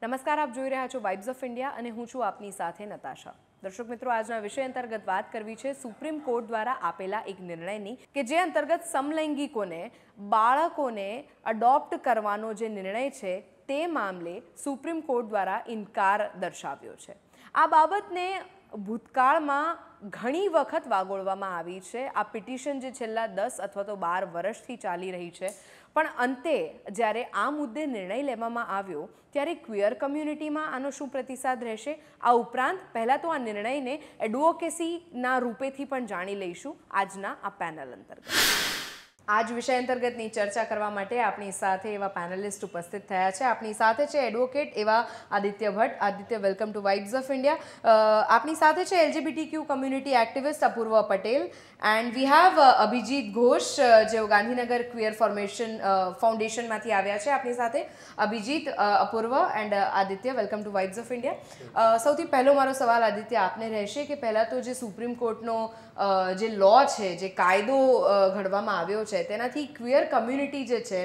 નમસ્કાર, આપ જોઈ રહ્યા છો વાઇબ્સ ઓફ ઇન્ડિયા અને હું છું આપની સાથે નતાશા. દર્શક મિત્રો, આજના વિષય અંતર્ગત વાત કરવી છે સુપ્રીમ કોર્ટ દ્વારા આપેલા એક નિર્ણયની કે જે અંતર્ગત સમલૈંગિકોને બાળકોને અડોપ્ટ કરવાનો જે નિર્ણય છે તે મામલે સુપ્રીમ કોર્ટ દ્વારા ઇનકાર દર્શાવ્યો છે. આ બાબતને ભૂતકાળમાં ઘણી વખત વાગોળવામાં આવી છે. આ પિટિશન જે છેલ્લા 10 અથવા તો 12 વર્ષથી ચાલી રહી છે, પણ અંતે જ્યારે આ મુદ્દે નિર્ણય લેવામાં આવ્યો ત્યારે ક્વિયર કમ્યુનિટીમાં આનો શું પ્રતિસાદ રહેશે, આ ઉપરાંત પહેલાં તો આ નિર્ણયને એડવોકેસીના રૂપેથી પણ જાણી લઈશું આજના આ પેનલ અંતર્ગત. આ જ વિષય અંતર્ગતની ચર્ચા કરવા માટે આપણી સાથે એવા પેનલિસ્ટ ઉપસ્થિત થયા છે. આપણી સાથે છે એડવોકેટ એવા Aditya Bhatt. Aditya, welcome to vibes of India. આપણી સાથે છે LGBTQ community activist Apurva Patel and we have Abhijit Ghosh, જેઓ ગાંધીનગર ક્વિયર ફાઉન્ડેશનમાંથી આવ્યા છે. આપણી સાથે Abhijit, Apurva and Aditya, welcome to vibes of India. સૌથી પહેલો મારો સવાલ આદિત્ય આપને રહેશે કે પહેલાં તો જે સુપ્રીમ કોર્ટનો જે લો છે, જે કાયદો ઘડવામાં આવ્યો છે, તેનાથી ક્વિયર કમ્યુનિટી જે છે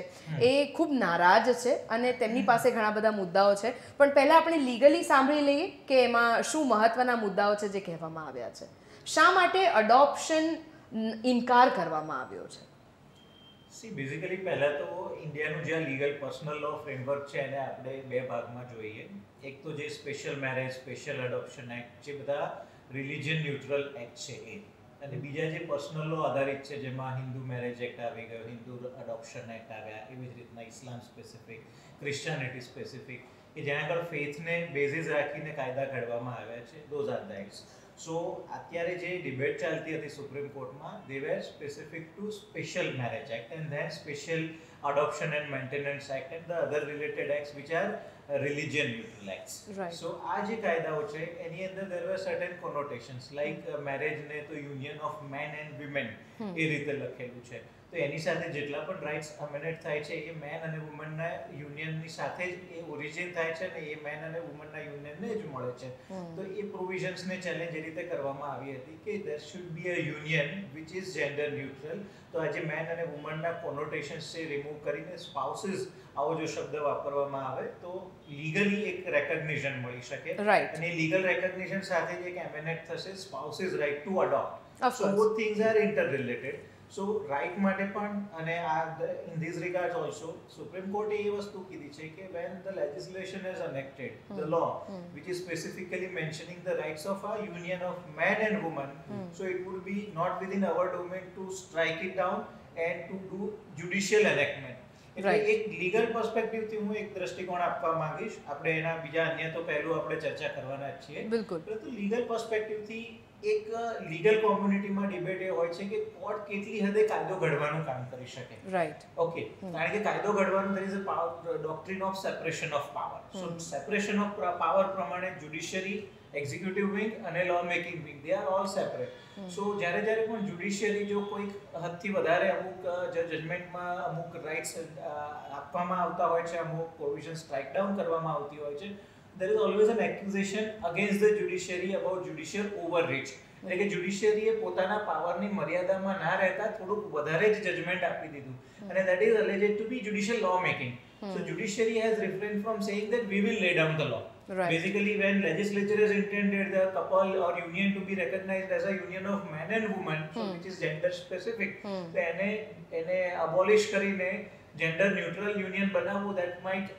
એ ખૂબ નારાજ છે અને તેમની પાસે ઘણા બધા મુદ્દાઓ છે. પણ પહેલાં આપણે લીગલી સાંભળી લઈએ કે એમાં શું મહત્વના મુદ્દાઓ છે જે કહેવામાં આવ્યા છે. શા માટે અડોપ્શન ઇનકાર કરવામાં આવ્યો છે? બેઝિકલી પહેલાં તો ઇન્ડિયાનું જે લીગલ પર્સનલ લો ફ્રેમવર્ક છે એને આપણે બે ભાગમાં જોઈએ. એક તો જે special marriage, special adoption act, જે બધા રિલિજન ન્યુટ્રલ એક્ટ છે એ, અને બીજા જે પર્સનલ લો આધારિત છે જેમાં હિન્દુ મેરેજ એક્ટ આવી ગયો, હિન્દુ એડોપ્શન એક્ટ આવ્યા, એવી જ રીતના ઇસ્લામ સ્પેસિફિક, ક્રિશ્ચિયાનિટી સ્પેસિફિક, કે જેના આગળ ફેથને બેઝિસ રાખીને કાયદા ઘડવામાં આવ્યા છે. Those are the acts. So અત્યારે જે ડિબેટ ચાલતી હતી સુપ્રીમ કોર્ટમાં, they were specific to Special Marriage Act and then special adoption and maintenance act and the other related acts which are religion neutral acts. Right. So આ જે કાયદાઓ છે એની અંદર there were certain connotations like marriage ને તો union of man and women એ રીતે લખેલું છે. તો એની સાથે જેટલા પણ રાઇટ્સ અમેન્ડ થાય છે એ મેન અને વુમનના યુનિયનની સાથે જ એ ઓરિજિન થાય છે ને એ મેન અને વુમનના યુનિયનને જ મળે છે. તો એ પ્રોવિઝન્સને ચેલેન્જ એ રીતે કરવામાં આવી હતી કે there should be a union which is gender neutral. તો આજે મેન અને વુમનના કોનોટેશન્સ છે રિમૂવ કરીને સ્પાઉસીસ આવો જો શબ્દ વાપરવામાં આવે તો લીગલી એક રેકગ્નિશન મળી શકે. અને લીગલ રેકગ્નિશન સાથે જ એક એમેન્ડમેન્ટ થશે spouses' right to adopt. So both things are interrelated. So right માટે પણ અને આ in this regards also Supreme કોર્ટે એ વસ્તુ કીધી છે કે when the legislation is enacted, the law which is specifically mentioning the rights of a union of man and woman, so it would be not within our domain to strike it down and to do judicial enactment. એટલે એક legal પર્સપેક્ટિવથી હું એક દ્રષ્ટિકોણ આપવા માંગીશ. આપણે એના બીજા અન્ય તો પહેલું આપણે ચર્ચા કરવાના જ છીએ. પરંતુ લીગલ પર્સપેક્ટિવથી એક લીગલ કોમ્યુનિટીમાં ડિબેટ એ હોય છે કે કોર્ટ કેટલી હદે કાયદો ઘડવાનું કામ કરી શકે. રાઈટ. ઓકે, કારણ કે કાયદો ઘડવાનું there is a power doctrine of separation of power. So separation of power પ્રમાણે જ્યુડિશિયરી, એક્ઝિક્યુટિવ વિંગ અને law making wing, they are all separate. So જ્યારે પણ જ્યુડિશિયરી જો કોઈક હદથી વધારે અમુક જજમેન્ટમાં અમુક રાઇટ્સ આપવામાં આવતા હોય છે, અમુક પ્રોવિઝન સ્ટ્રાઇક ડાઉન કરવામાં આવતી હોય છે, there is always an accusation against the judiciary about judicial overreach. એટલે કે જ્યુડિશિયરીએ પોતાના પાવરની મર્યાદામાં ના રહેતા થોડુંક વધારે જ જજમેન્ટ આપી દીધું, અને that is alleged to be judicial law making. So judiciary has refrained from saying that we will lay down the law. Right. Basically, when legislature has intended the couple or union to be recognized as a union of man and woman, so which is gender specific, તો એને abolish કરીને gender neutral union બનાવવું, that might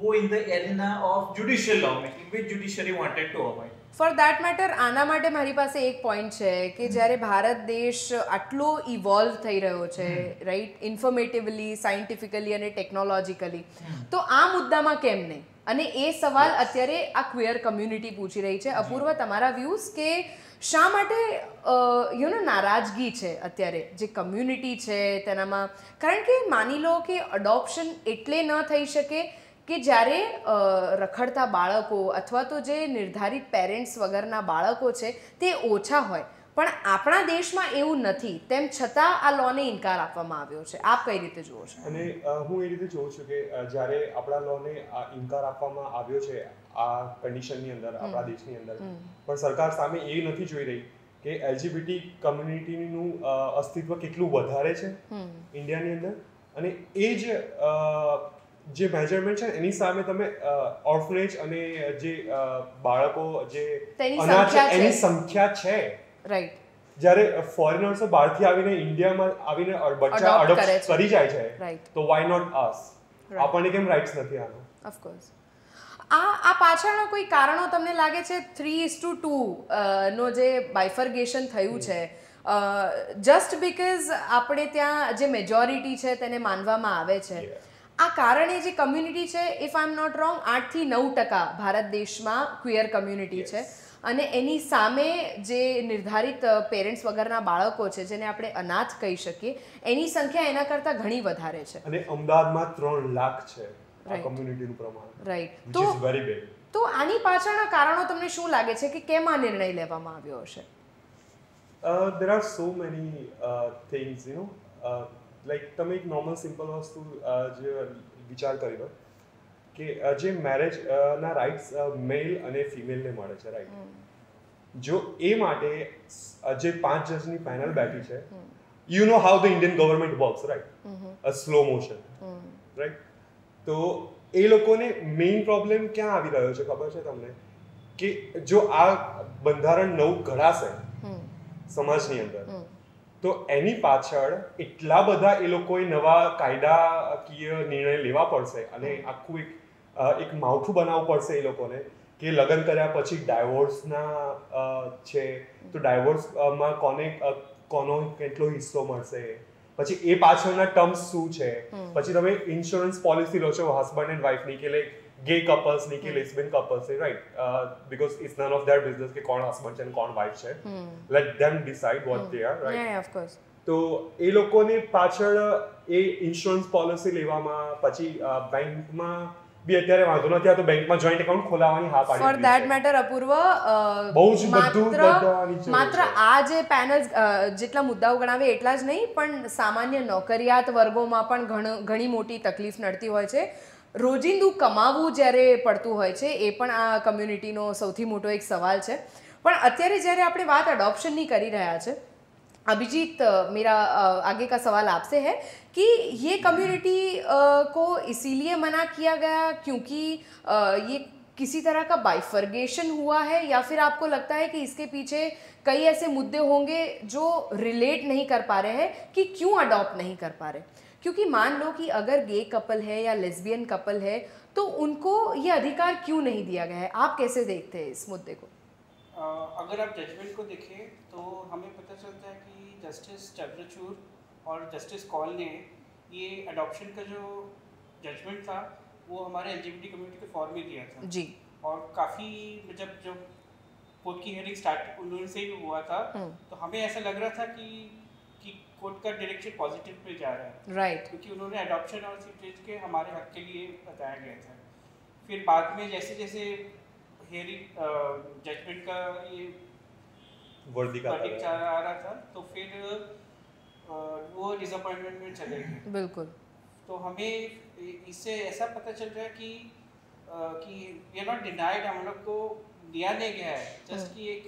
go in the arena of judicial lawmaking which judiciary wanted to avoid. For that matter, આના માટે મારી પાસે એક point છે કે જ્યારે ભારત દેશ આટલો ઇવોલ્વ થઈ રહ્યો છે, રાઈટ, ઇન્ફોર્મેટિવલી, સાયન્ટિફિકલી અને ટેકનોલોજીકલી, તો આ મુદ્દામાં કેમ નહીં? અને એ સવાલ અત્યારે આ ક્વિયર કમ્યુનિટી પૂછી રહી છે. અપૂર્વ, તમારા વ્યૂઝ કે શા માટે નારાજગી છે અત્યારે જે કમ્યુનિટી છે તેનામાં? કારણ કે માની લો કે અડોપ્શન એટલે ન થઈ શકે કે જ્યારે રખડતા બાળકો અથવા તો જે નિર્ધારિત પેરેન્ટ્સ વગરના બાળકો છે તે ઓછા હોય, પણ આપણા દેશમાં એવું નથી, તેમ છતાં આ લોને ઇનકાર આપવામાં આવ્યો છે. આપ કઈ રીતે જુઓ છો? અને હું એ રીતે જોઉં છું કે જ્યારે આપણા લોને ઇનકાર આપવામાં આવ્યો છે આ કન્ડિશનની અંદર, આપણા દેશની અંદર, પણ સરકાર સામે એ નથી જોઈ રહી કે એલજીબીટી કમ્યુનિટીનું અસ્તિત્વ કેટલું વધારે છે ઇન્ડિયાની અંદર, અને એ જ જે મેજરમેન્ટ છે એની સામે તમે ઓર્ફનેજ અને જે બાળકો જે તેની અનાથ છે સંખ્યા છે. એની સંખ્યા છે. રાઈટ. જ્યારે ફોરેનર્સો બહારથી આવીને ઇન્ડિયામાં આવીને બચ્ચા Adopt કરે અડોપ્ટ છે. કરી જાય છે, Right. તો વાય નોટ અસ? Right. આપણને કેમ રાઇટ્સ નથી આનો? ઓફકોર્સ. આ પાછળના કોઈ કારણો તમને લાગે છે 3:2 નો જે બાયફર્ગેશન થયું છે, જસ્ટ બીકોઝ આપણે ત્યાં જે મેજોરિટી છે તેને માનવામાં આવે છે, આ કારણે જે કમ્યુનિટી છે, if I am not wrong, 8 થી 9% ભારત દેશમાં ક્વિયર કમ્યુનિટી છે, અને એની સામે જે નિર્ધારિત પેરેન્ટ્સ વગરના બાળકો છે, જેને આપણે અનાથ કહી શકીએ, એની સંખ્યા એના કરતાં ઘણી વધારે છે. અને અમદાવાદમાં 3 લાખ છે આ Right. કમ્યુનિટીનું પ્રમાણ, right. which is very big. તો આની પાછળના કારણો તમને શું લાગે છે કે કેમ આ નિર્ણય લેવામાં આવ્યો હશે? There are so many things, like તમે એક નોર્મલ સિમ્પલ વસ્તુ જે વિચાર કરી લો કે જે મેરેજ ના રાઇટ્સ મેલ અને ફિમેલને મળે છે, રાઈટ? જો એ માટે જે 5 જજની પેનલ બેઠી છે, you know how the Indian government works, right? A slow motion, right? તો એ લોકોને મેઇન પ્રોબ્લેમ ક્યાં આવી રહ્યો છે ખબર છે તમને? કે જો આ બંધારણ નવું ઘડાશે સમાજની અંદર, તો એની પાછળ એટલા બધા એ લોકોએ નવા કાયદાકીય નિર્ણય લેવા પડશે અને આખું એક માળખું બનાવવું પડશે એ લોકોને કે લગ્ન કર્યા પછી ડાયવોર્સના છે, તો ડાયવોર્સમાં કોનો કેટલો હિસ્સો મળશે, પછી એ પાછળના ટર્મ્સ શું છે, પછી તમે ઇન્સ્યોરન્સ પોલિસી લો છો હસબન્ડ એન્ડ વાઇફની કે લાઈક ગે કપલ્સની કે લેસ્બિયન કપલ્સની, right? Because it's none of their business કે કોણ હસબન્ડ છે અને કોણ વાઇફ છે. Let them decide what they are, right? Yeah, of course. તો એ લોકોને પાછળ એ ઇન્સ્યોરન્સ પોલિસી લેવામાં, પછી બેંકમાં બી અત્યારે વાંધો નથી આવતો, બેંકમાં જોઈન્ટ એકાઉન્ટ ખોલાવવાની હા પાડી ફોર ધેટ મેટર અપૂર્વ, બહુ જ બધું બધાની જરૂર માત્ર છે. આ જે પેનલ્સ જેટલા મુદ્દાઓ ગણાવે એટલા જ નહીં, પણ સામાન્ય નોકરિયાત વર્ગોમાં પણ ઘણી મોટી તકલીફ નડતી હોય છે. રોજિંદુ કમાવું જ્યારે પડતું હોય છે, એ પણ આ કમ્યુનિટીનો સૌથી મોટો એક સવાલ છે. પણ અત્યારે જ્યારે આપણે વાત અડોપ્શનની કરી રહ્યા છે, अभिजीत, मेरा आगे का सवाल आपसे है कि ये कम्युनिटी को इसीलिए मना किया गया क्योंकि ये किसी तरह का बाइफर्गेशन हुआ है, या फिर आपको लगता है कि इसके पीछे कई ऐसे मुद्दे होंगे जो रिलेट नहीं कर पा रहे हैं कि क्यों अडॉप्ट नहीं कर पा रहे? क्योंकि मान लो कि अगर गे कपल है या लेस्बियन कपल है तो उनको ये अधिकार क्यों नहीं दिया गया है? आप कैसे देखते हैं इस मुद्दे को? अगर आप जजमेंट को देखें तो हमें पता चलता है कि जस्टिस चंद्रचूड़ और जस्टिस कौल ने ये अडॉप्शन का जो जजमेंट था वो हमारे एलजीबीटी कम्युनिटी के फॉर में दिया था जी. और काफ़ी जब कोर्ट की हियरिंग स्टार्ट उन्होंने से ही हुआ था, तो हमें ऐसा लग रहा था कि कोर्ट का डायरेक्शन पॉजिटिव पे जा रहा है, राइट. क्योंकि उन्होंने अडॉप्शन और सीटेज के हमारे हक के लिए बताया गया था. फिर बाद में जैसे जैसे हियरिंग जजमेंट का ये वर्डिक्ट आ रहा था, तो फिर वो डिसअपॉइंटमेंट में चले गए. बिल्कुल. तो हमें इससे ऐसा पता चल रहा है कि वी आर नॉट डिनाइड, हम लोग को दिया नहीं गया है, जस्ट कि एक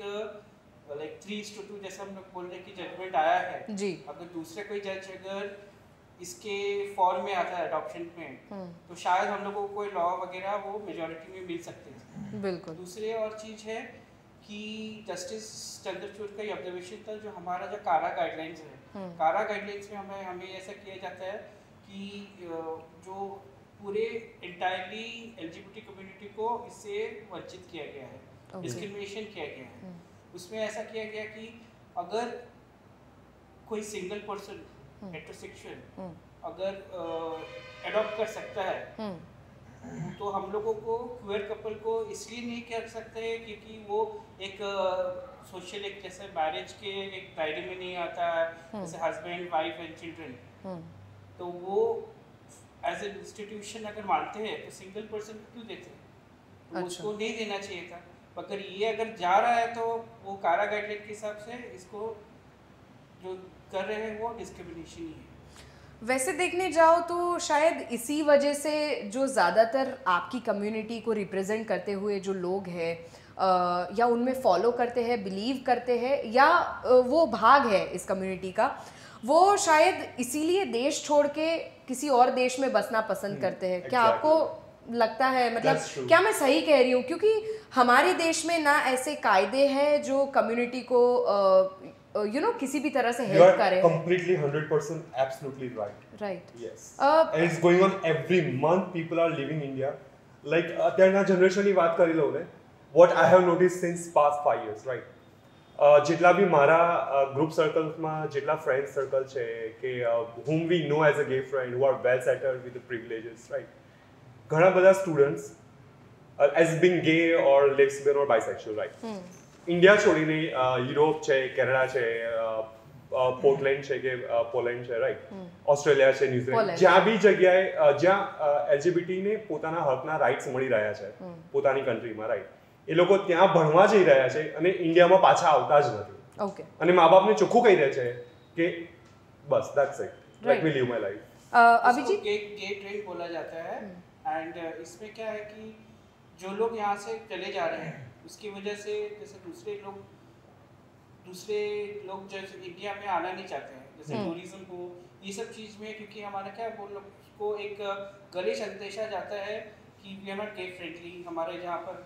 लाइक 3:2 जैसा हम लोग बोल रहे हैं कि जजमेंट आया है जी. अगर दूसरे कोई जज अगर इसके फॉर्म में आता है अडॉप्शन में, तो शायद हम लोगों को कोई लॉ वगैरह वो मेजॉरिटी में मिल सकते हैं. बिल्कुल. दूसरी और चीज़ है कि जस्टिस चंद्रचूड़ का ये ऑब्जर्वेशन था, जो हमारा जो कारा गाइडलाइंस है, कारा गाइडलाइंस में हमें ऐसा किया जाता है कि जो पूरे इंटायरली एलजीबीटी कम्युनिटी को इससे वंचित किया गया है, डिस्क्रिमिनेशन किया गया है. उसमें ऐसा किया गया कि अगर कोई सिंगल पर्सन हेटेरोसेक्सुअल अगर एडॉप्ट कर सकता है, तो हम लोगों को क्वेयर कपल को इसलिए नहीं कर सकते क्योंकि वो एक सोशल एक जैसे मैरिज के एक दायरे में नहीं आता है, जैसे हस्बैंड वाइफ एंड चिल्ड्रन, तो वो एज ए इंस्टीट्यूशन अगर मानते हैं तो सिंगल पर्सन को क्यों देते हैं? तो उसको नहीं देना चाहिए था. अगर ये अगर जा रहा है तो वो कारा गाइडलाइन के हिसाब से इसको जो कर रहे हैं वो डिस्क्रिमिनेशन ही है. वैसे देखने जाओ तो शायद इसी वजह से जो ज़्यादातर आपकी कम्युनिटी को रिप्रेजेंट करते हुए जो लोग हैं या उनमें फॉलो करते हैं, बिलीव करते हैं, या वो भाग है इस कम्युनिटी का, वो शायद इसीलिए देश छोड़ के किसी और देश में बसना पसंद करते हैं। क्या Exactly. आपको लगता है, मतलब That's true. क्या मैं सही कह रही हूँ? क्योंकि हमारे देश में ना ऐसे कायदे हैं जो कम्युनिटी को किसी भी तरह से You हेल्प are करे। completely 100% absolutely right. Right. Yes. Uh, And it's going on every month. People are leaving India. Like અત્યારના જનરેશનની વાત કરી લઉં ને, what I have noticed since past 5 years, right? જેટલા બી મારા ગ્રુપ સર્કલ્સમાં જેટલા ફ્રેન્ડ સર્કલ છે કે whom we know as a gay friend who are well settled with the privileges, right? ઘણા બધા students as being gay or lesbian or bisexual, right? India છોડીને Europe છે, Canada છે, પોર્ટલેન્ડ છે કે પોલેન્ડ છે, રાઈટ, ઓસ્ટ્રેલિયા છે, New Zealand, Poland. જ્યાં બી જગ્યાએ જ્યાં એલજીબીટીને પોતાના હકના રાઇટ્સ મળી રહ્યા છે પોતાની કન્ટ્રીમાં, રાઈટ, એ લોકો ત્યાં ભણવા જઈ રહ્યા છે અને ઇન્ડિયામાં પાછા આવતા જ નથી. ओके। અને મા બાપને ચોખ્ખું કહી દે છે કે બસ that's it, Right. Let me leave my life. Abhijit, gay train बोला जाता है। एंड इसमें क्या है कि जो लोग यहाँ से चले जा रहे हैं उसकी वजह से जैसे दूसरे लोग जैसे इंडिया में आना नहीं चाहते हैं, जैसे टूरिज्म हो, ये सब चीज़ में, क्योंकि हमारा क्या वो लोग को एक गलत संदेशा जाता है कि we are not gay friendly. हमारे यहाँ पर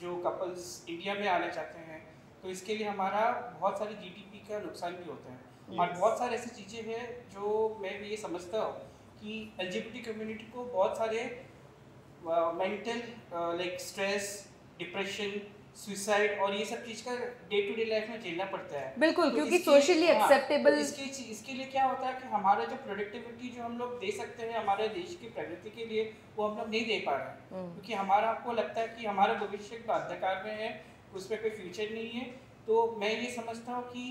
जो कपल्स इंडिया में आना चाहते हैं तो इसके लिए हमारा बहुत सारी जीडीपी का नुकसान भी होता है। और बहुत सारी ऐसी चीज़ें हैं जो मैं भी ये समझता हूँ कि एलजीबीटी कम्युनिटी को बहुत सारे mental like stress, depression, suicide और ये सब चीज़ का डे टू डे लाइफ में झेलना पड़ता है। बिल्कुल, तो क्योंकि इसके- socially हाँ, acceptable- तो इसके लिए क्या होता है कि हमारा जो प्रोडक्टिविटी जो हम लोग दे सकते हैं हमारे देश की प्रगति के लिए, वो हम लोग नहीं दे पा रहे हैं, क्योंकि हमारा आपको लगता है कि हमारा भविष्य अंधकार में है, उसमें कोई फ्यूचर नहीं है। तो मैं ये समझता हूँ कि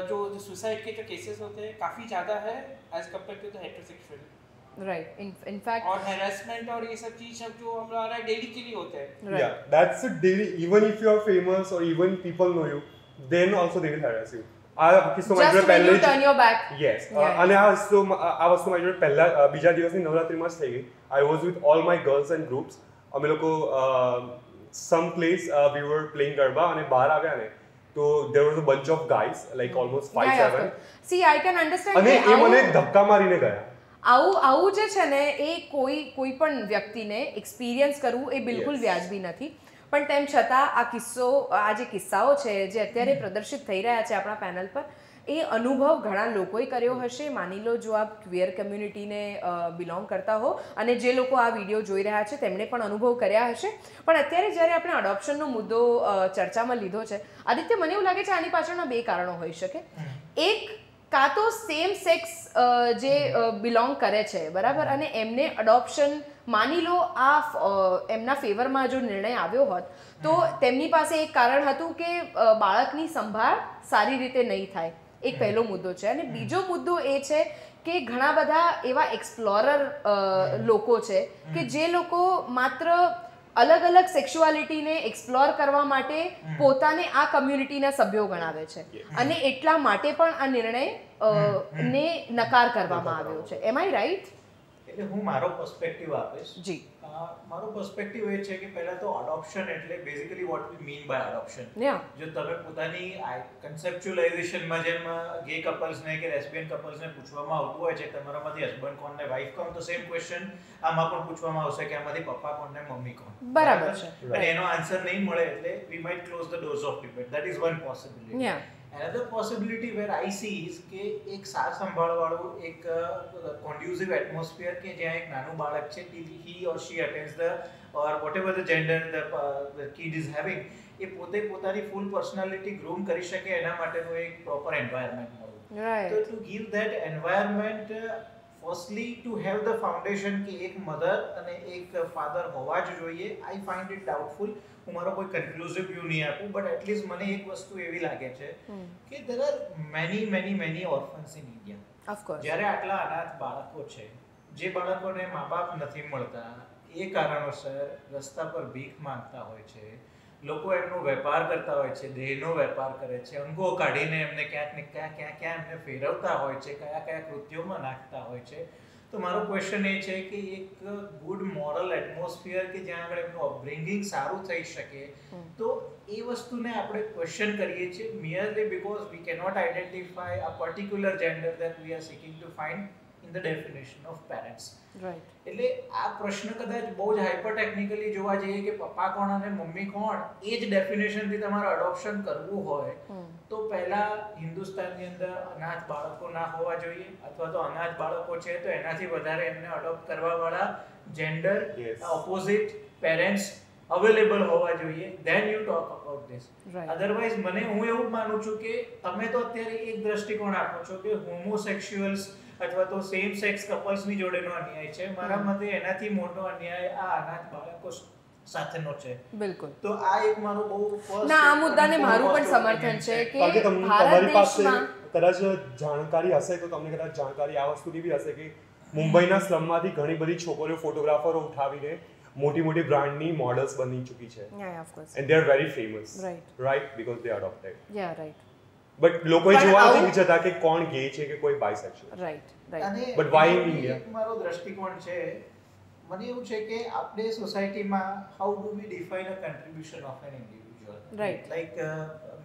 जो सुसाइड के जो केसेस होते हैं काफ़ी ज़्यादा है as compare to the heterosexual, right. In fact और हैरेसमेंट और ये सब चीज़ सब जो हमारा डेली के लिए होता है। Yeah, that's it daily. Even if you are famous or even people know you, then also they will harass you. આ કિસ્સો મારી just જોડે when you પહેલે turn your back. Yes, Yeah. અને આ વસ્તુ મારી જોડે પહેલા બીજા દિવસની નવરાત્રીમાં જ થઈ ગઈ. I was with all my girls and groups. અમે લોકો સમ પ્લેસ વી વર પ્લેઇંગ ગરબા અને બહાર આવ્યા ને તો there was a bunch of guys like almost 5 Yeah, of 7 course. See, I can understand અને કે એ મને ધક્કા મારીને ગયા. આવું જે છે ને એ કોઈ પણ વ્યક્તિને એક્સપિરિયન્સ કરવું એ બિલકુલ Yes. વ્યાજબી નથી. પણ તેમ છતાં આ જે કિસ્સાઓ છે જે અત્યારે પ્રદર્શિત થઈ રહ્યા છે આપણા પેનલ પર, એ અનુભવ ઘણા લોકોએ કર્યો હશે. માની લો જો આપ ક્વિયર કમ્યુનિટીને બિલોંગ કરતા હો અને જે લોકો આ વિડીયો જોઈ રહ્યા છે તેમણે પણ અનુભવ કર્યા હશે. પણ અત્યારે જ્યારે આપણે અડોપ્શનનો મુદ્દો ચર્ચામાં લીધો છે, આદિત્ય, મને એવું લાગે છે આની પાછળના બે કારણો હોઈ શકે. એક, કાં તો સેમ સેક્સ જે બિલોંગ કરે છે, બરાબર, અને એમને અડોપ્શન, માની લો આ એમના ફેવરમાં જો નિર્ણય આવ્યો હોત તો તેમની પાસે એક કારણ હતું કે બાળકની સંભાળ સારી રીતે નહીં થાય. એક પહેલો મુદ્દો છે. અને બીજો મુદ્દો એ છે કે ઘણા બધા એવા એક્સપ્લોરર લોકો છે કે જે લોકો માત્ર અલગ અલગ સેક્સ્યુઆલિટીને એક્સપ્લોર કરવા માટે પોતાને આ કમ્યુનિટીના સભ્યો ગણાવે છે અને એટલા માટે પણ આ નિર્ણય ને નકાર કરવામાં આવ્યો છે. એમ આઈ રાઈટ? એટલે હું મારો પર્સપેક્ટિવ આપીશ. જી. મારો પર્સપેક્ટિવ એ છે કે પહેલા તો અડોપ્શન એટલે basically what we mean by adoption. Yeah. જો તમે પોતાની કન્સેપ્ચ્યુલાઇઝેશનમાં જેમ ગે કપલ્સને કે લેસ્બિયન કપલ્સને પૂછવામાં આવતું હોય છે તમારામાંથી હસબન્ડ કોણ ને વાઇફ કોણ, તો સેમ ક્વેશ્ચન આમાં પણ પૂછવામાં આવશે કે આમાંથી પપ્પા કોણ ને મમ્મી કોણ. બરાબર છે. પણ એનો આન્સર નહીં મળે એટલે we might close the doors of debate. That is one possibility. Yeah. Another possibility where I see is કે એક સાર સંભાળવાળું એક conducive atmosphere કે જ્યાં એક નાનું બાળક છે, he or she attends the or whatever the gender the kid is having, એ પોતે પોતાની full personality groom કરી શકે એના માટેનું એક proper environment મળવું. Right. So to give that environment, firstly to have the foundation કે એક mother અને એક father હોવા જ જોઈએ, I find it doubtful. હું મારો કોઈ કન્ક્લુઝિવ વ્યૂ નહીં આપું, બટ એટલીસ્ટ મને એક વસ્તુ એવી લાગે છે કે there are many orphans in India. Of course. જ્યારે આટલા અનાથ બાળકો છે, જે બાળકોને મા બાપ નથી મળતા, એ કારણોસર રસ્તા પર ભીખ માંગતા હોય છે, લોકો એમનો વેપાર કરતા હોય છે, દેહનો વેપાર કરે છે, અંગો કાઢીને એમને ક્યાંક ને ક્યાં એમને ફેરવતા હોય છે, કયા કૃત્યોમાં નાખતા હોય છે. તો મારો ક્વેશ્ચન એ છે કે એક ગુડ મોરલ એટમોસ્ફિયર કે જ્યાં આગળ એમનું અપબ્રિંગિંગ સારું થઈ શકે, તો એ વસ્તુને આપણે ક્વેશ્ચન કરીએ છીએ merely because we cannot identify a particular gender that we are seeking to find in the definition of parents. Right. એટલે આ પ્રશ્ન કદાચ બહુ જ હાઇપર ટેકનિકલી જોવા જઈએ કે પપ્પા કોણ અને મમ્મી કોણ એ જ ડેફિનેશનથી તમારે અડોપ્શન કરવું હોય તો પહેલા હિન્દુસ્તાનની અંદર અનાથ બાળકો ના હોવા જોઈએ, અથવા તો અનાથ બાળકો છે તો એનાથી વધારે એમને અડોપ્ટ કરવાવાળા જેન્ડર ઓપોઝિટ પેરેન્ટ્સ અવેલેબલ હોવા જોઈએ, then you talk about this. Otherwise હું એવું માનું છું કે તમે તો અત્યારે એક દ્રષ્ટિકોણ આપો છો કે હોમોસેક્સ્યુઅલ્સ અથવા તો સેમ સેક્સ કપલ્સની જોડેનો અન્યાય છે. મારા મતે એનાથી મોટો અન્યાય આ અનાથ બાળકો સાથેનો છે. બિલકુલ. તો આ એક મારું બહુ first ના, આ મુદ્દાને મારું પણ સમર્થન છે કે તમારી પાસે કદાચ જાણકારી હશે તો તમને કદાચ જાણકારી આ વસ્તુની બી હશે કે મુંબઈના સ્લમમાંથી ઘણી બધી છોકરીઓ ફોટોગ્રાફરો ઉઠાવીને મોટી મોટી બ્રાન્ડની મોડલ્સ બની ચૂકી છે. Yeah, of course. And they are very famous. Right. Right, because they are adopted. Yeah, right. But લોકોએ જોવા નથી વિચારતા કે કોણ ગે છે કે કોઈ બાયસેક્સ્યુઅલ. Right, right. અને But why in India? મારો દ્રષ્ટિકોણ છે, મને એવું છે કે આપણે સોસાયટીમાં how do we define a contribution of an individual, Right. Like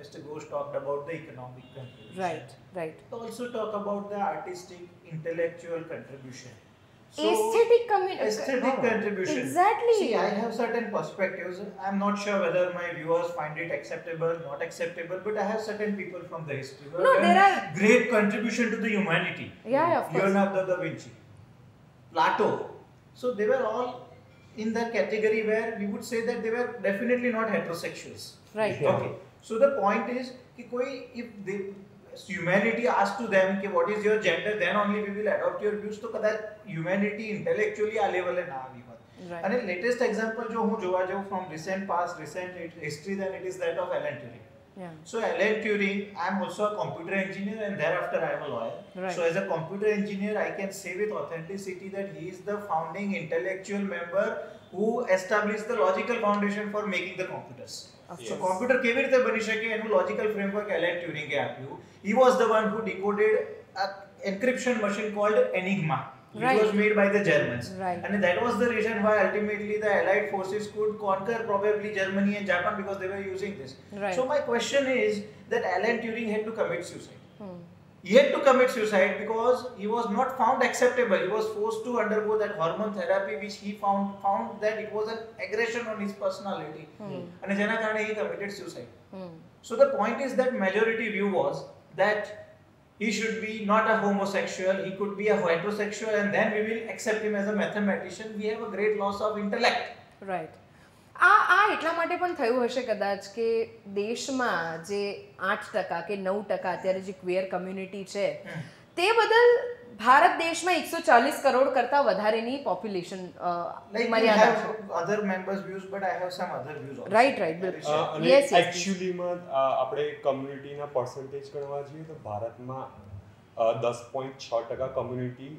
mister Ghosh talked about the economic contribution, right, right. also talk about the artistic intellectual contribution. Aesthetic Aesthetic contribution. Exactly. See, I have certain perspectives. I'm not sure whether my viewers find it acceptable, not acceptable, but I have certain people from the history who have there done are great contribution to the humanity. Yeah, of course. Leonardo da Vinci, Plato. So they were all in the category where we would say that they were definitely not heterosexuals. Right. Yeah. Okay. So the point is कि कोई if they humanity asks to them कि what is your gender, then only we will adopt your views, તો કદાચ humanity intellectually આ લેવલે ના આવી હોત. Right. અને લેટેસ્ટ એક્ઝામ્પલ જો હું જોવા જાઉં from recent past, recent history, then it is that of Alan Turing. Yeah. So Alan Turing, I am also a computer engineer and thereafter I am a lawyer. Right. So as a computer engineer, I can say with authenticity that he is the founding intellectual member who established the logical foundation for making the computers. So computer કેવી રીતે બની શકે એનું logical framework Alan Turing એ આપ્યું. He was the one who decoded an encryption machine called Enigma. It Right. was made by the Germans. Right. And that was the reason why ultimately the Allied forces could conquer probably Germany and Japan, because they were using this. Right. So my question is that Alan Turing had to commit suicide. He had to commit suicide because he was not found acceptable. He was forced to undergo that hormone therapy, which he found that it was an aggression on his personality. And જેના કારણે he committed suicide. So the point is that majority view was that he should be not a homosexual, he could be a heterosexual, and then we will accept him as a mathematician. We have a great loss of intellect. Right. આ એટલા માટે પણ થયું હશે કદાચ કે દેશમાં જે 8% કે 9% અત્યારે જે ક્વેર કમ્યુનિટી છે તે બદલ ભારત દેશમાં 140 કરોડ કરતા વધારેની પોપ્યુલેશન Like you મર્યાદા છે. have other members' views, but I have some other views also. Right, right, બિલકુલ. અને Yes, yes, એકચ્યુઅલીમાં આપણે કમ્યુનિટીના પર્સન્ટેજ ગણવા જોઈએ તો ભારતમાં 10.6% કમ્યુનિટી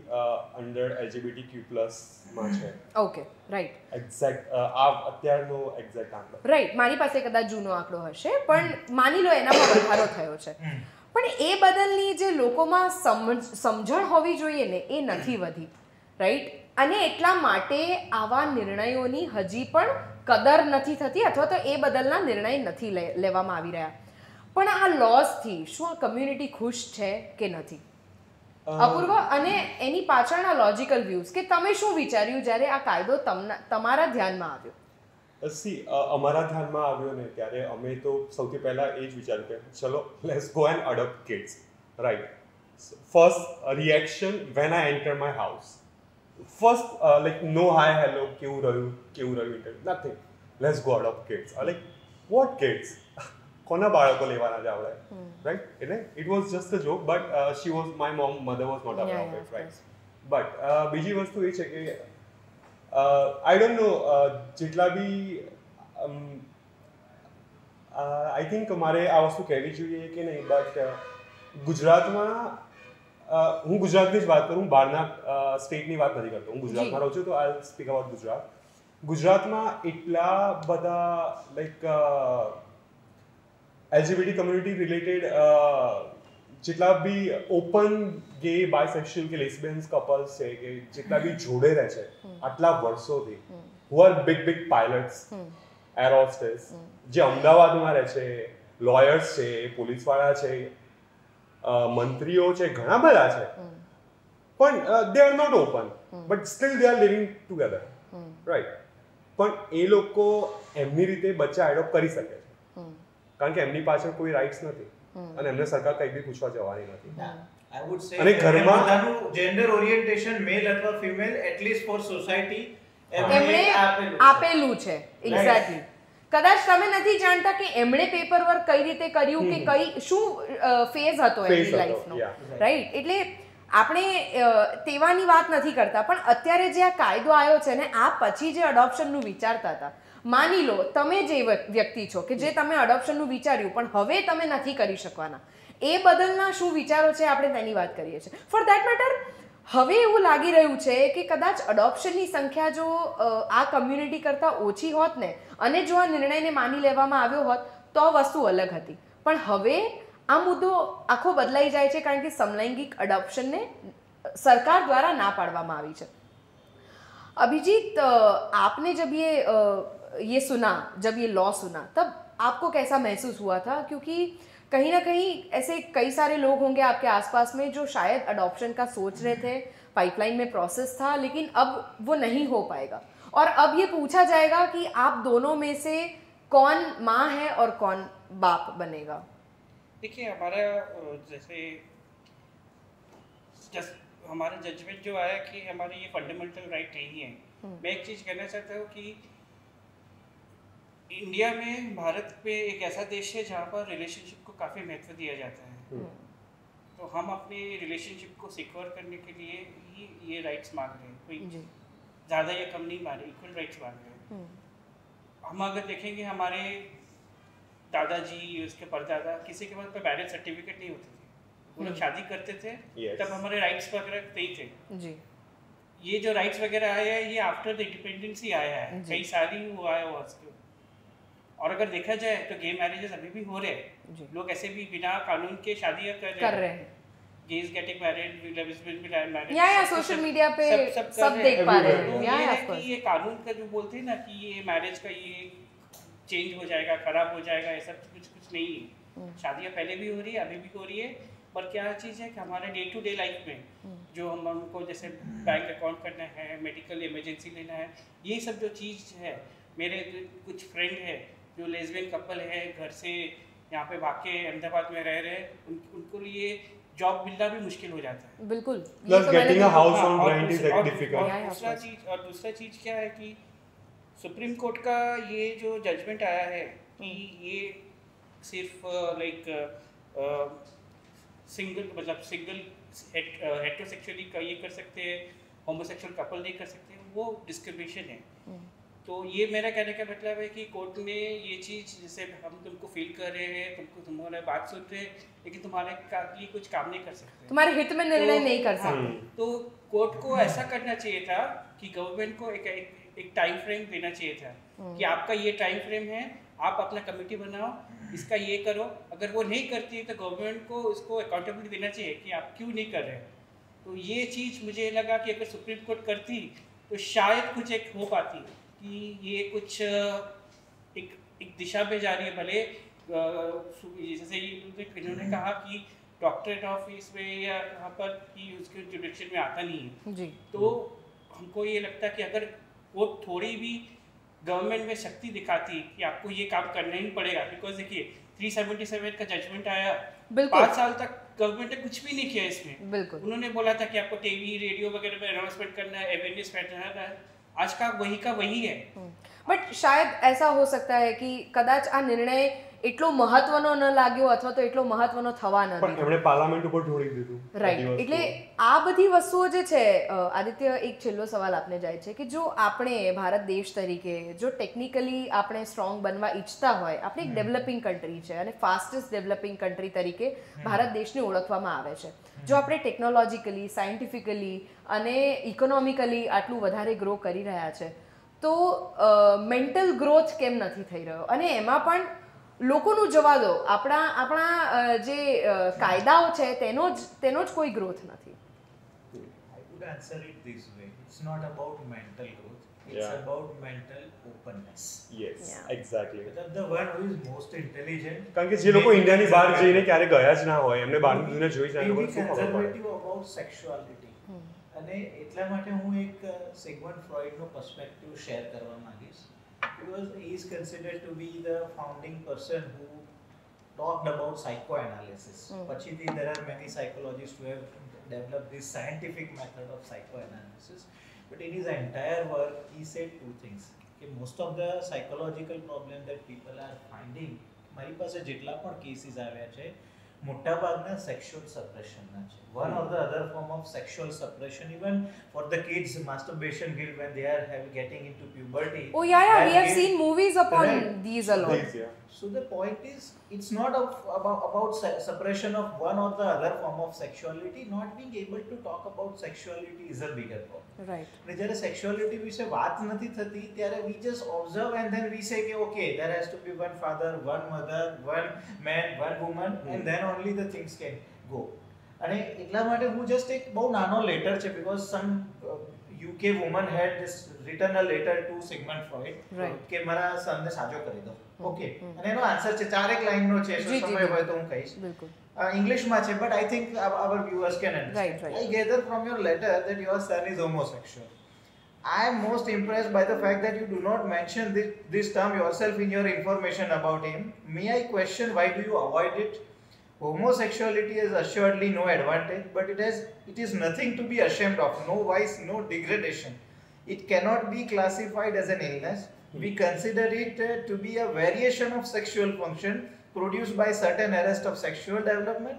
અંડર LGBTQ+માં છે. ઓકે, રાઈટ, એક્ઝેક્ટ આ અત્યારનો એક્ઝેક્ટ આંકડો. રાઈટ. મારી પાસે કદાચ જૂનો આંકડો હશે પણ માની લો એનામાં વધારો થયો છે. પણ એ બદલની જે લોકોમાં સમજણ હોવી જોઈએ ને એ નથી વધી, રાઈટ. અને એટલા માટે આવા નિર્ણયોની હજી પણ કદર નથી થતી અથવા તો એ બદલના નિર્ણય નથી લેવામાં આવી રહ્યા. પણ આ લોસથી શું આ કમ્યુનિટી ખુશ છે કે નથી? અપૂર્વ, અને એની પાછળના લોજિકલ વ્યૂઝ કે તમે શું વિચાર્યું જ્યારે આ કાયદો તમારા ધ્યાનમાં આવ્યો? અમારા ધ્યાનમાં આવ્યો ને ત્યારે અમે તો સૌથી પહેલા એ જ વિચાર્યું કે ચલો let's go and adopt kids, right. First reaction when I enter my house, first like no hi hello, કેવું રહ્યું interview, nothing, let's go adopt kids. Like what kids, કોના બાળકો લેવાના જ આવડે, રાઈટ. એટલે it was just a joke, but she was my mother was not aware of it, right. But બીજી વસ્તુ એ છે કે આઈ ડોન્ટ નો જેટલા બી આઈ થિંક મારે આ વસ્તુ કહેવી જોઈએ કે નહીં, બટ ગુજરાતમાં હું ગુજરાતની જ વાત કરું, બહારના સ્ટેટની વાત નથી કરતો. હું ગુજરાતમાં રહું છું તો આઈ સ્પીક અબાઉટ ગુજરાત. ગુજરાતમાં એટલા બધા લાઈક LGBT કમ્યુનિટી રિલેટેડ જેટલા બી ઓપન ગે બાયસેક્સ્યુઅલ કે લેસ્બિયન્સ કપલ્સ છે કે જેટલા બી જોડે રહે છે આટલા વર્ષોથી who are big pilots air hostess જે અમદાવાદમાં રહે છે, લોયર્સ છે, પોલીસવાળા છે, મંત્રીઓ છે, ઘણા બધા છે, પણ they are not open but still they are living together, right. પણ એ લોકો એમની રીતે બચ્ચા એડોપ્ટ કરી શકે છે કારણ કે એમની પાછળ કોઈ રાઇટ્સ નથી અને એમને સરકાર કંઈ બી પૂછવા જવાની નથી. આઈ વુડ સે અને ઘરમાં પોતાનું જેન્ડર ઓરિએન્ટેશન મેલ અથવા ફિમેલ એટલીસ્ટ ફોર સોસાયટી એમણે આપેલું છે. એક્ઝેક્ટલી. કદાચ તમે નથી જાણતા કે એમણે પેપર વર્ક કઈ રીતે કર્યું કે કઈ શું ફેઝ હતો એમની લાઈફનો, રાઈટ. એટલે આપણે તેવાની વાત નથી કરતા, પણ અત્યારે જે આ કાયદો આવ્યો છે ને આ પછી જે અડોપ્શનનું વિચારતા હતા, માની લો તમે જે વ્યક્તિ છો કે જે તમે અડોપ્શનનું વિચાર્યું પણ હવે તમે નથી કરી શકવાના, એ બદલના શું વિચારો છે આપણે તેની વાત કરીએ છીએ. ફોર દેટ મેટર હવે એવું લાગી રહ્યું છે કે કદાચ અડોપ્શનની સંખ્યા જો આ કમ્યુનિટી કરતાં ઓછી હોત ને અને જો આ નિર્ણયને માની લેવામાં આવ્યો હોત તો વસ્તુ અલગ હતી. પણ હવે આ મુદ્દો આખો બદલાઈ જાય છે કારણ કે સમલૈંગિક અડોપ્શનને સરકાર દ્વારા ના પાડવામાં આવી છે. अभिजीत, आपने जब ये सुना, जब ये लॉ सुना, तब आपको कैसा महसूस हुआ था? क्योंकि कहीं ना कहीं ऐसे कई सारे लोग होंगे आपके आसपास में जो शायद अडॉप्शन का सोच रहे थे, पाइपलाइन में प्रोसेस था, लेकिन अब वो नहीं हो पाएगा और अब ये पूछा जाएगा कि आप दोनों में से कौन माँ है और कौन बाप बनेगा. देखिए, हमारा जैसे हमारा जजमेंट जो आया कि हमारे ये फंडामेंटल राइट नहीं है. मैं एक चीज़ कहना चाहता हूँ कि इंडिया में, भारत पे एक ऐसा देश है जहाँ पर रिलेशनशिप को काफ़ी महत्व दिया जाता है. तो हम अपने रिलेशनशिप को सिक्योर करने के लिए ही ये राइट्स मांग रहे हैं. कोई ज़्यादा या कम नहीं मांग रहे, इक्वल राइट्स मांग रहे हैं. हम अगर देखेंगे हमारे दादाजी, उसके परदादा, किसी के पास मैरिज सर्टिफिकेट नहीं होते थे, वो लोग शादी करते थे. तब हमारे राइट्स वगैरह नहीं थे जी. ये जो राइट्स वगैरह आया है ये आफ्टर द इंडिपेंडेंस ही आया है, कई साल ही हुआ है उसके. और अगर देखा जाए तो गे मैरिजेस अभी भी हो रहे हैं. लोग ऐसे भी बिना कानून के शादियां कर रहे हैं. गेज गेटिंग मैरिड, लेस्बियन भी मैरिड, या सोशल मीडिया पे सब देख पा रहे हैं. या ऑफ कोर्स ये कानून का जो बोलते हैं ना कि ये मैरिज का ये चेंज हो जाएगा, खराब हो जाएगा, ऐसा कुछ नहीं है. शादियां पहले भी हो रही है, अभी भी हो रही है. पर क्या चीज़ है कि हमारे डे टू डे लाइफ में जो हमको जैसे बैंक अकाउंट करना है, मेडिकल इमरजेंसी लेना है, ये सब जो चीज़ है, मेरे कुछ फ्रेंड है जो लेस्बियन कपल है, घर से यहाँ पे भाग के अहमदाबाद में रह रहे हैं, उनको लिए जॉब मिलना भी मुश्किल हो जाता है. बिल्कुल. Plus getting a house on rent is difficult. और दूसरा चीज़ क्या है कि सुप्रीम कोर्ट का ये जो जजमेंट आया है कि ये सिर्फ लाइक सिंगल हेटेरोसेक्सुअली का ये कर सकते हैं, होमोसेक्सुअल कपल नहीं कर सकते, वो डिस्क्रिमिनेशन है. तो ये मेरा कहने का मतलब है कि कोर्ट ने ये चीज़, जैसे हम तुमको फील कर रहे हैं, तुम्हारे बात सुन रहे हैं, लेकिन तुम्हारे लिए कुछ काम नहीं कर सकते, तुम्हारे हित में निर्णय नहीं कर सकते. तो कोर्ट को ऐसा करना चाहिए था कि गवर्नमेंट को एक टाइम फ्रेम देना चाहिए था कि आपका ये टाइम फ्रेम है, आप अपना कमेटी बनाओ, इसका ये करो. अगर वो नहीं करती है तो गवर्नमेंट को इसको अकाउंटेबिलिटी देना चाहिए कि आप क्यों नहीं कर रहे. तो ये चीज़ मुझे लगा कि अगर सुप्रीम कोर्ट करती तो शायद कुछ एक हो पाती कि ये कुछ एक दिशा पे जा रही है. भले जैसे इन्होंने कहा कि डॉक्टरेट ऑफिस में या यहाँ पर कि उसके जुडिक्शन में आता नहीं है जी. तो हमको ये लगता है कि अगर वो थोड़ी भी गवर्नमेंट में शक्ति दिखाती कि आपको ये काम करना ही पड़ेगा, बिकॉज देखिए 377 का जजमेंट आया, 5 साल तक गवर्नमेंट ने कुछ भी नहीं किया इसमें. बिल्कुल. उन्होंने बोला था कि आपको टीवी रेडियो वगैरह में अनाउंसमेंट करना है, अवेयरनेस फैलाना है. आज का वही है. बट शायद ऐसा हो सकता है कि कदाच आ निर्णय એટલો મહત્વનો ન લાગ્યો અથવા તો એટલો મહત્વનો થવા ન પણ એમણે પાર્લામેન્ટ ઉપર ઢોળી દીધું. રાઈટ. એટલે આ બધી વસ્તુઓ જે છે, આદિત્ય, એક છેલ્લો સવાલ આપને જાય છે કે જો આપણે ભારત દેશ તરીકે જો ટેકનિકલી આપણે સ્ટ્રોંગ બનવા ઈચ્છતા હોય, આપણે એક ડેવલપિંગ કન્ટ્રી છે અને ફાસ્ટેસ્ટ ડેવલપિંગ કન્ટ્રી તરીકે ભારત દેશને ઓળખવામાં આવે છે. જો આપણે ટેકનોલોજીકલી, સાયન્ટિફિકલી અને ઇકોનોમિકલી આટલું વધારે ગ્રો કરી રહ્યા છે તો મેન્ટલ ગ્રોથ કેમ નથી થઈ રહ્યો? અને એમાં પણ લોકોનું જવા દો, આપણા જે કાયદાઓ છે તેનો જ કોઈ ગ્રોથ નથી. I would answer it this way. It's not about mental growth. It's Yeah. about mental openness. Yes Yeah. Exactly. But the one who is most intelligent. કારણ કે જે લોકો ઇન્ડિયાની બહાર જઈને ક્યારે ગયા જ ના હોય, એમને બહારની દુનિયા જોઈ જ ના, એ Be લોકોને શું ખબર પડે? conservative about sexuality. અને એટલા માટે હું એક સિગમન્ડ ફ્રોઈડનો પર્સપેક્ટિવ શેર કરવા માંગીશ. Because he is considered to be the founding person who talked about psychoanalysis. Pachiti, there are many psychologists who have developed this scientific method of psychoanalysis. But in his entire work, he said two things. Okay, most of the psychological problems that people are finding, મારી પાસે જેટલા પણ cases આવ્યા છે, મોટાભાગના sexual સપ્રેશનના છે. One or the other form of sexual suppression, even for the kids, masturbation guilt when they are getting into puberty. Oh yeah, that we have guilt- seen movies upon Right. these a lot. Things, yeah. So the point is, it's not about suppression of one or the other form of sexuality. Not being able to talk about sexuality is a bigger problem. Right. અને જ્યારે સેક્સ્યુઆલિટી વિશે વાત નથી થતી ત્યારે we just observe and then we say કે okay, there has to be one father, one mother, one man, one woman, and then only the things can go. અને એટલા માટે હું just એક બહુ નાનો લેટર છે, because some UK woman had this written a letter to Sigmund Freud Right. કે મારા સનને સાજો કરી દો. ઓકે, અને એનો આન્સર છે 4 લાઈનનો છે, જી, જી, સમય જી. હોય તો હું કહીશ. બિલકુલ. ઇંગ્લિશમાં છે, but I think our viewers can understand. Right. I gather from your letter that your son is homosexual. I am most impressed by the fact that you do not mention this term yourself in your information about him. May I question why do you avoid it? Homosexuality has assuredly no advantage, but it is nothing to be ashamed of. No vice, no degradation. It cannot be classified as an illness. We consider it to be a variation of sexual function produced by certain arrest of sexual development.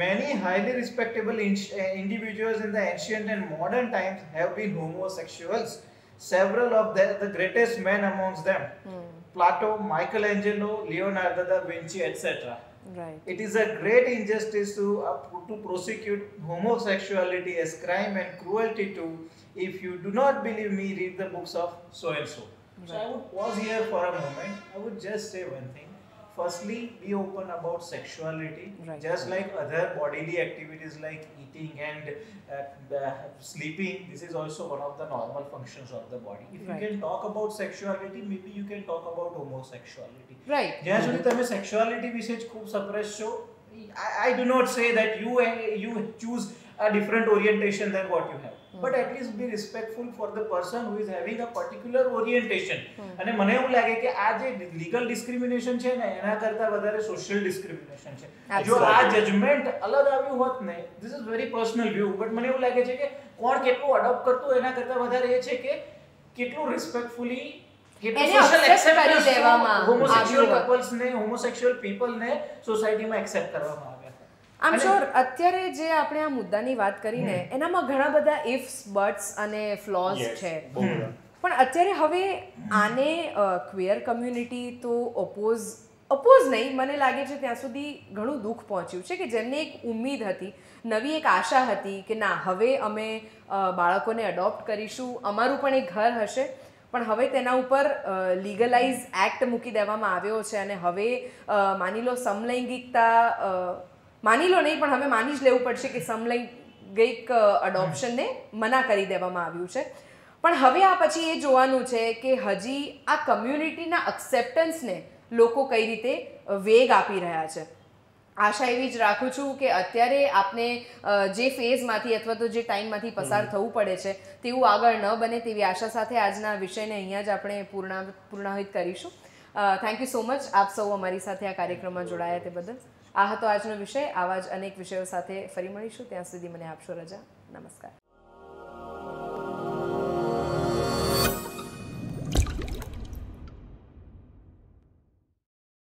Many highly respectable individuals in the ancient and modern times have been homosexuals. Several of the greatest men amongst them, Plato, Michelangelo, Leonardo da Vinci, etc. Right. It is a great injustice to prosecute homosexuality as crime and cruelty too. If you do not believe me, read the books of so and so. So I would pause here for a moment. I would just say one thing. Firstly, be open about sexuality. Right. Just like other bodily activities like eating and sleeping, this is also one of the normal functions of the body. If you Right. can talk about sexuality, maybe you can talk about homosexuality. Right. જ્યાં સુધી તમે સેક્સ્યુઆલિટી વિશે જ ખૂબ suppress છો, I do not say that you choose a different orientation than what you have, but at least be respectful for the person who is having a particular orientation. અને મને એવું લાગે કે આ જે લીગલ ડિસ્ક્રિમિનેશન છે ને એના કરતા વધારે સોશિયલ ડિસ્ક્રિમિનેશન છે. જો આ જજમેન્ટ અલગ આવ્યું હોત ને, this is very personal view, but મને એવું લાગે છે કે કોણ કેટલું અડોપ્ટ કરતું એના કરતા વધારે એ છે કે કેટલું રિસ્પેક્ટફુલી એને accept કરી દેવામાં હોમોસેક્સ્યુઅલ આવ્યું. કપલ્સ ને હોમોસેક્સ્યુઅલ પીપલ ને સોસાયટીમાં એક્સેપ્ટ કરવામાં આવ્યા. આમ શ્યોર અત્યારે જે આપણે આ મુદ્દાની વાત કરીને એનામાં ઘણા બધા ઇફ્સ, બટ્સ અને ફ્લોઝ Yes, છે. બહુ બધા. પણ અત્યારે હવે આને ક્વિયર કમ્યુનિટી તો અપોઝ નહીં, મને લાગે છે ત્યાં સુધી ઘણું દુઃખ પહોંચ્યું છે કે જેમને એક ઉમ્મીદ હતી, નવી એક આશા હતી કે ના હવે અમે બાળકોને અડોપ્ટ કરીશું, અમારું પણ એક ઘર હશે, પણ હવે તેના ઉપર લીગલાઇઝ એક્ટ મૂકી દેવામાં આવ્યો છે અને હવે માની લો સમલૈંગિકતા માની લો નહીં પણ હવે માની જ લેવું પડશે કે સમલૈંગિક અડોપ્શનને મના કરી દેવામાં આવ્યું છે. પણ હવે આ પછી એ જોવાનું છે કે હજી આ કમ્યુનિટીના એક્સેપ્ટન્સને લોકો કઈ રીતે વેગ આપી રહ્યા છે. આશા એવી જ રાખું છું કે અત્યારે આપને જે ફેઝમાંથી અથવા તો જે ટાઈમમાંથી પસાર થવું પડે છે તેવું આગળ ન બને તેવી આશા સાથે આજના વિષયને અહીંયા જ આપણે પૂર્ણાહિત કરીશું. થેન્ક યુ સો મચ આપ સૌ અમારી સાથે આ કાર્યક્રમમાં જોડાયા તે બદલ. આ હતો આજનો વિષય. આવા જ અનેક વિષયો સાથે ફરી મળીશું. ત્યાં સુધી મને આપશો રજા. નમસ્કાર.